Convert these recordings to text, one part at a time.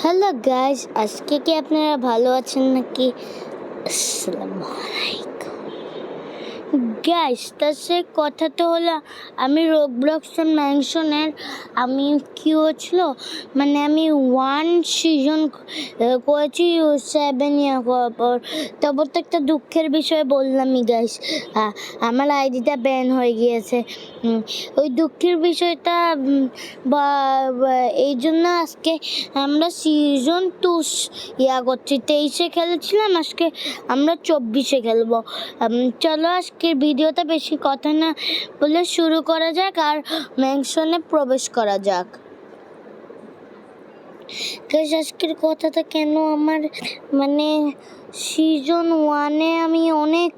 Hello guys, আজকে কি আপনারা ভালো আছেন নাকি? আসসালামু আলাইকুম গাইস। তার সে কথাটা হলো, আমি রোবলক্স ম্যানশনের আমি কি হচ্ছিল মানে আমি 1 সিজন করেছি 7 ইয়ার করার পর। তারপর তো একটা দুঃখের বিষয় বললামই গাইস, আমার আইডিটা ব্যান হয়ে গিয়েছে। ওই দুঃখের বিষয়টা বা এই জন্য আজকে আমরা সিজন 2 করছি। 23-এ খেলেছিলাম, আজকে আমরা 24-এ খেলবো। চলো আজকের ভিডিওটা বেশি কথা না বলে শুরু করা যাক আর ম্যানশনে প্রবেশ করা যাক। আজকের কথাটা কেন আমার মানে সিজন 1-এ আমি অনেক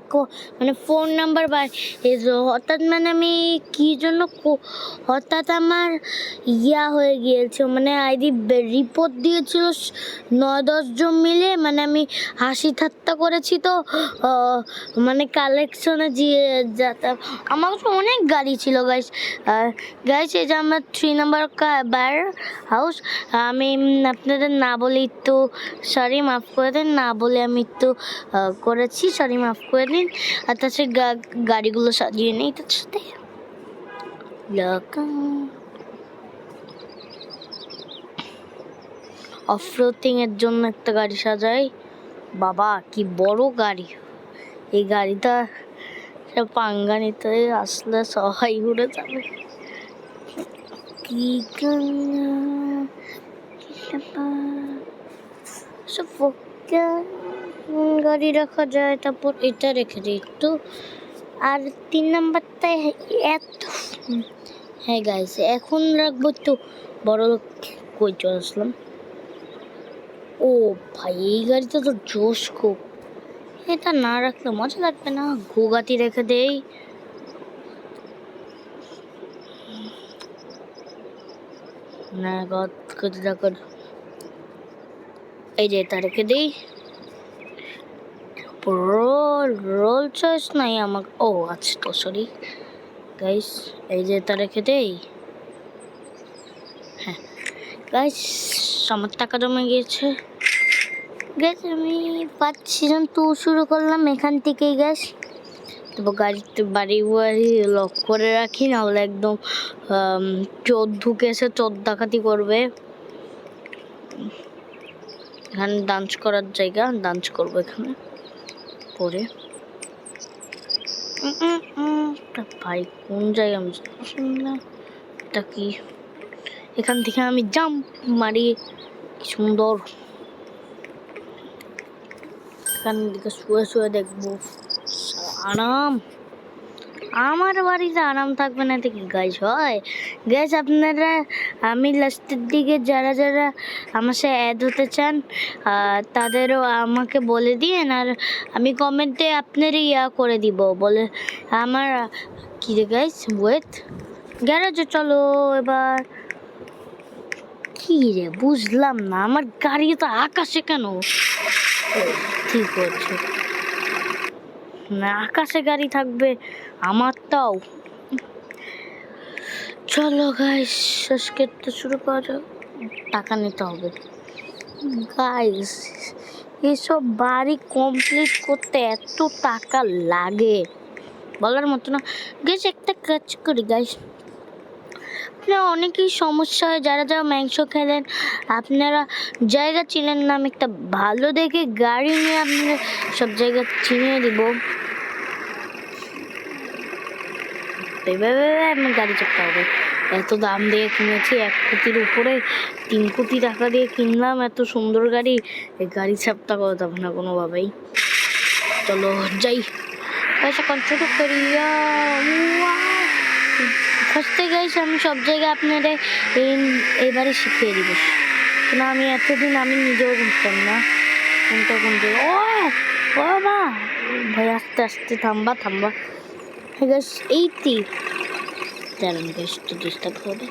মানে ফোন নাম্বার হঠাৎ মানে আমি কী জন্য হঠাৎ আমার হয়ে গিয়েছে, মানে আইডি রিপোর্ট দিয়েছিল 9-10 জন মিলে। মানে আমি হাসি ঠাট্টা করেছি তো মানে কালেকশনে যেতাম। আমার কাছে অনেক গাড়ি ছিল গাইস। এই যে আমার 3 নাম্বার বার হাউস। আমি আপনাদের না বলে একটু সরি, মাফ করে দেন, না বলে আমি একটু করেছি, সরি মাফ করে দিন। আর তাছাড়া গাড়িগুলো সাজিয়ে নেই তার সাথে অফরোডিং এর জন্য একটা গাড়ি সাজাই। বাবা কি বড় গাড়ি! এই গাড়িটা পাঙ্গা নিতে আসলে সবাই উড়ে যাবে। কি গাড়ি রাখা যায়, তারপর এটা রেখে দিই একটু। আর 3 নাম্বারটা এত, হ্যাঁ গাইস এখন রাখবো একটু বড় লোক। কই চলে আসলাম? ও ভাই, এই গাড়িটা তো জোশ খুব। এটা না রাখলে মজা লাগবে না। গোগাতি রেখে দেই। না এই যে এটা রেখে দিই। রোল চয়েস নাই আমার। ও আচ্ছা তো সরি গাইস, এই যে এটা রেখে দেই। হ্যাঁ গাইস, আমার টাকা জমে গিয়েছে। গ্যাস আমি 5 সিজন 2 শুরু করলাম এখান থেকেই গ্যাস। তারপর বাড়ি লক করে রাখি, নাহলে একদম চোর ঢুকে এসে চোর ডাকাতি করবে। এখানে ডান্স করার জায়গা, ডান্স করবো এখানে পরে। ভাই কোন জায়গা আমি শুনলাম এটা কি? এখান থেকে আমি জাম্প মারি, কি সুন্দর। এখান থেকে শুয়ে শুয়ে দেখবো, আরাম। আমার বাড়িতে আরাম থাকবে না তো কি গাইস হয়? গাইস আপনারা, আমি লাস্টের দিকে যারা যারা আমার সাথে অ্যাড হতে চান তাদেরও আমাকে বলে দিন, আর আমি কমেন্টে আপনারই করে দিব বলে আমার। কি রে গাইস, ওয়েট, গ্যারেজে চলো এবার। কি রে বুঝলাম না, আমার গাড়ি তো আকাশে কেন? ঠিক আছে না, আকাশে গাড়ি থাকবে আমারটাও। চলো গাইস আজকে তো শুরু করা যাক। টাকা নিতে হবে গাইস, এসব বাড়ি কমপ্লিট করতে এত টাকা লাগে বলার মতো না গাইস। একটা কাজ করি গাইস, আপনারা অনেকেই সমস্যা হয় যারা যারা মাংস খেলেন, আপনারা জায়গা চিনেন না। আমি একটা ভালো দেখে গাড়ি নিয়ে আপনারা সব জায়গা চিনিয়ে দিব। আমি গাড়ি চাপতে হবে, এত দাম দিয়ে কিনেছি, 1 কোটির উপরে, 3 কোটি টাকা দিয়ে কিনলাম এত সুন্দর গাড়ি। এই গাড়ি চাপটা করা যাবে না কোনোভাবেই। চলো যাই, পয়সা কন্ট্রোল করি। ফার্স্টে গাইস আমি সব জায়গায় আপনাদের এইবারে শিখিয়ে দিব, কেন আমি এতদিন আমি নিজেও বুঝতাম না কোনটা কোনটা। ও বাবা ভাই, আস্তে আস্তে থামবা। হ্যাঁ গাইস, ডিস্টার্ব হবে।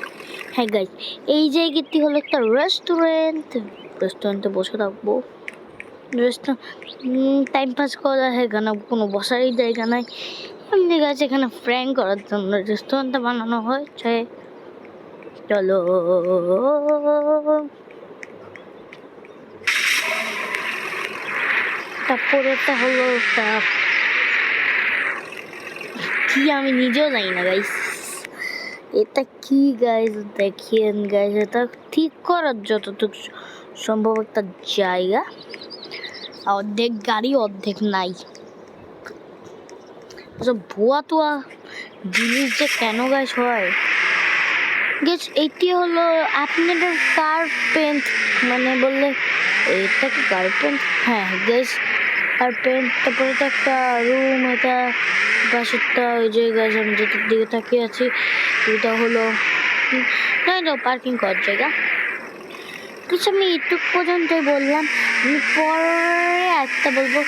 হ্যাঁ গাইস, এই জায়গাটি হলো একটা রেস্টুরেন্টে বসে থাকবো। টাইম পাস করা, এখানে কোনো বসারই জায়গা নাই। এমনি গাছ এখানে ফ্র্যাঙ্ক করার জন্য রেস্টুরেন্টটা বানানো হয়েছে। চলো তারপরেটা হলো কি আমি নিজেও জানি না গাইস, এটা কি গাইস দেখিয়েন গাইস, এটা ঠিক করার যতটুকু সম্ভব একটা জায়গা, অর্ধেক গাড়ি অর্ধেক নাই। ভুয়া টুয়া জিনিস যে কেন গাইস হয় গেস, এটি হলো আপনাদের কার পেন্ট মানে বললে এটা কি কার পেন্ট, হ্যাঁ গেস কার পেন্ট। তারপরে তো একটা রুম, এটা পাশেরটা ওই যে গাইস আমি যেটার দিকে তাকিয়ে আছি ওটা হলো পার্কিং করার জায়গা। কিছু আমি এইটুক পর্যন্তই বললাম, আমি পরে একটা বলবো।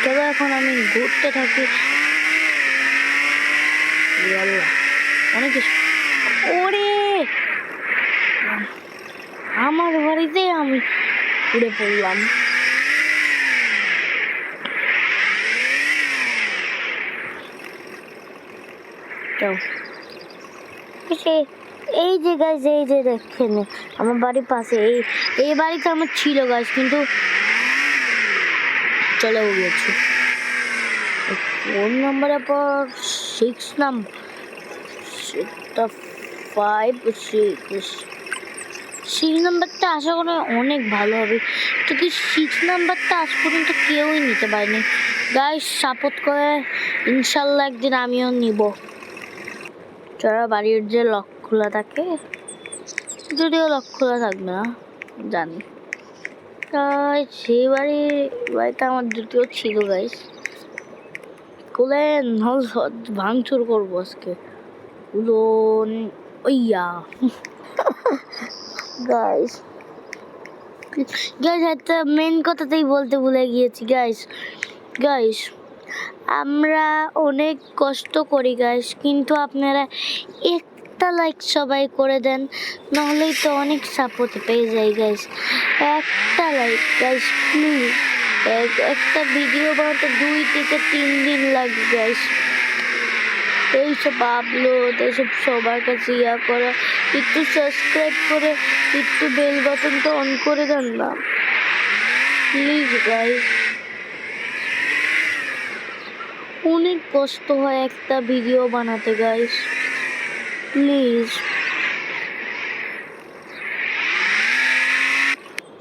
তবে এখন আমি ঘুরতে থাকি, অনেক কিছু। ওরে আমার বাড়িতে আমি উড়ে পড়লাম। এই যে গাছ, এই যে দেখেন আমার বাড়ির পাশে এই বাড়িতে আমার ছিল গাছ, কিন্তু চলে গিয়েছে। ফোন নাম্বারের পর 6 নাম্বার, সেটা 5 6 নাম্বারটা আশা করি অনেক ভালো হবে, তো কি 6 নাম্বারটা আজ পর্যন্ত কেউই নিতে পারেনি গাইস। সাপোর্ট করে ইনশাল্লাহ একদিন আমিও নিব। যারা বাড়ির যে লক খোলা থাকে, যদিও লক খোলা থাকবে না জানি, তাই সেই বাড়িটা আমার দ্বিতীয় ছিল গাইস। খুলে ভাঙচুর করবো আজকে ওইয়া গাইস। একটা মেন কথাতেই বলতে ভুলে গিয়েছি গাইস আমরা অনেক কষ্ট করি গাইস, কিন্তু আপনারা একটা লাইক সবাই করে দেন, নাহলেই তো অনেক সাপোর্ট পেয়ে যাই গাইস। একটা লাইক গাইস প্লিজ। একটা ভিডিও বানাতে 2 থেকে 3 দিন লাগে গাইস। এইসব আপলোড এইসব সবার কাছে করা, একটু সাবস্ক্রাইব করে একটু বেল বাটনটা অন করে দেন না প্লিজ গাইস। অনেক কষ্ট হয় একটা ভিডিও বানাতে গাইস, প্লিজ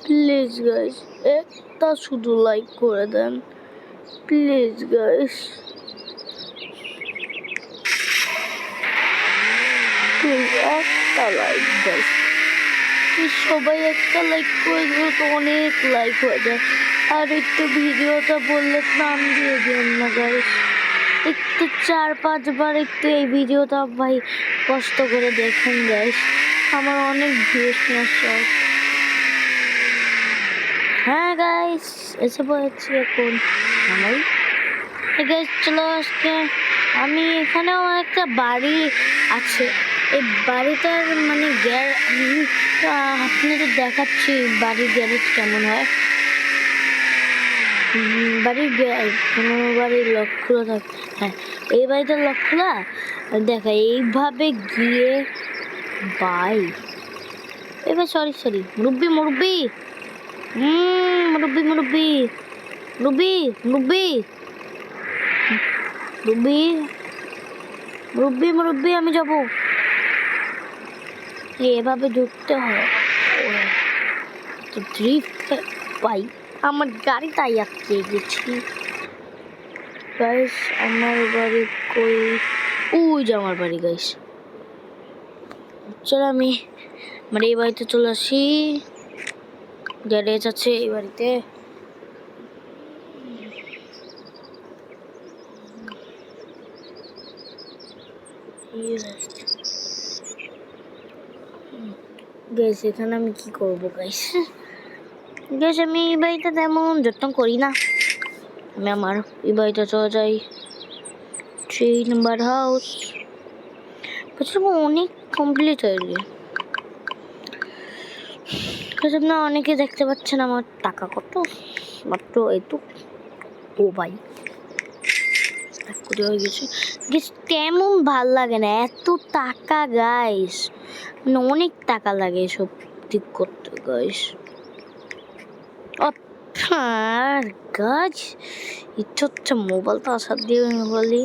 প্লিজ গাইস একটা শুধু লাইক করে দেন প্লিজ গাইস, প্লিজ একটা লাইক গাইস। সবাই একটা লাইক করে দিলে তো অনেক লাইক হয়ে যায়। আর একটু ভিডিওটা বললে নাম দিয়ে দেন না গাইস, একটু 4-5 বার একটু এই ভিডিওটা ভাই কষ্ট করে দেখেন গাইস, আমার অনেক ভিউজ নষ্ট। হ্যাঁ গাইস এসে পড়েছি এখন আমি গাইস। চলো আজকে আমি এখানেও একটা বাড়ি আছে, এই বাড়িটার মানে আপনাদের দেখাচ্ছি বাড়ির গ্যারেজ কেমন হয়। বাড়ির কোনো বাড়ির লক খোলা থাকে, হ্যাঁ এই বাড়িটার লক খোলা দেখা এইভাবে গিয়ে বাই এবার সরি মুরব্বি মুরব্বি মুরব্বি মুরব্বি মুরব্বি মুরব্বি মুরব্বি মুরব্বি মুরব্বি আমি যাবো, এভাবে ঢুকতে হয়। ড্রিফট পাই আমার গাড়ি তাই আটকে গেছি গাইস। আমার বাড়ি কই, ওই যে আমার বাড়ি গাইস। চলো আমি মানে এই বাড়িতে চলে আসি, গ্যারেজ আছে এই বাড়িতে। গাইস এখানে আমি কি করবো গাইস, আমি এই বাড়িটা তেমন যত্ন করি না, আমি আমার এই বাড়িটা চলে যাই 3 নাম্বার হাউস। অনেক কমপ্লিট হয়ে গেছে, আপনারা অনেকে দেখতে পাচ্ছেন আমার টাকা কত, মাত্র এইটুক। ও ভাই হয়ে গেছে তেমন ভাল লাগে না এত টাকা গাইস, মানে অনেক টাকা লাগে এসব ঠিক করতে গাইস। আর গাছ ইচ্ছা হচ্ছে মোবাইলটা আসার দিয়ে বলি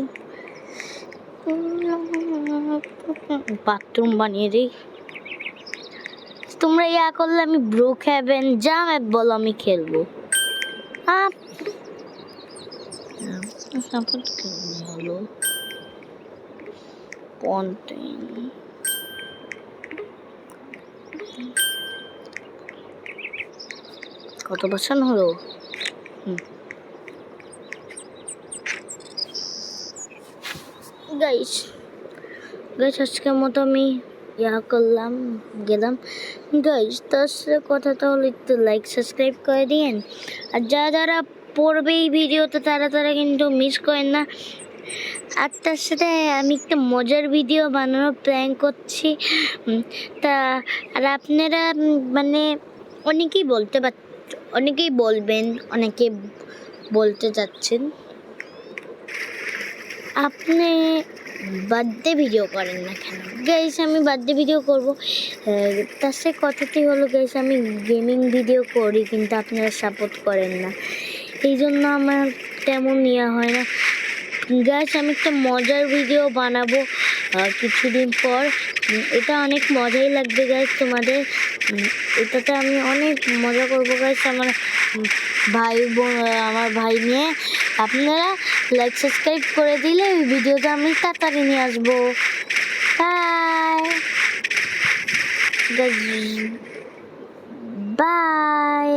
বাথরুম বানিয়ে দিই। তোমরা ইয়া করলে আমি ব্রুক হ্যাভেন যা ম্যাপ বলো আমি খেলবো। হলো পন্টেন কত বছর হলো? গাইস আজকের মতো আমি গেলাম গাইস। তার সাথে কথাটা হলো একটু লাইক সাবস্ক্রাইব করে দিন, আর যারা পড়বে এই ভিডিওতে তারা কিন্তু মিস করেন না। আর তার সাথে আমি একটা মজার ভিডিও বানানোর প্ল্যান করছি। তা আর আপনারা মানে অনেকেই বলবেন, অনেকে বলতে যাচ্ছেন আপনি বার্থডে ভিডিও করেন না কেন? গাইস আমি বার্থডে ভিডিও করবো, তার সাথে কথাটি হলো গাইস আমি গেমিং ভিডিও করি কিন্তু আপনারা সাপোর্ট করেন না, এই জন্য আমার তেমন ইয়া হয় না। গাইস আমি একটা মজার ভিডিও বানাবো কিছুদিন পর, এটা অনেক মজাই লাগবে গাইস তোমাদের। এটাতে আমি অনেক মজা করবো গাইস আমার ভাই নিয়ে। আপনারা লাইক সাবস্ক্রাইব করে দিলে ওই ভিডিওটা আমি তাড়াতাড়ি নিয়ে আসবো। Bye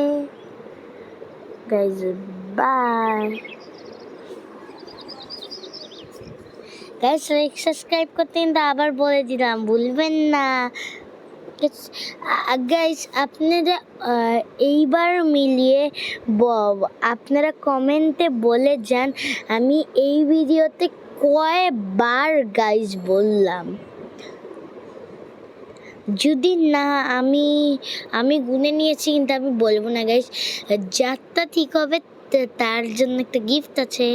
guys, bye guys. Like subscribe করতে কিন্তু আবার বলে দিলাম, ভুলবেন না গাইস। আপনারা এইবার মিলিয়ে আপনারা কমেন্টে বলে যান আমি এই ভিডিওতে কয়বার গাইস বললাম। যদি না আমি গুনে নিয়েছি কিন্তু আমি বলবো না গাইস। যারটা ঠিক হবে তার জন্য একটা গিফট আছে।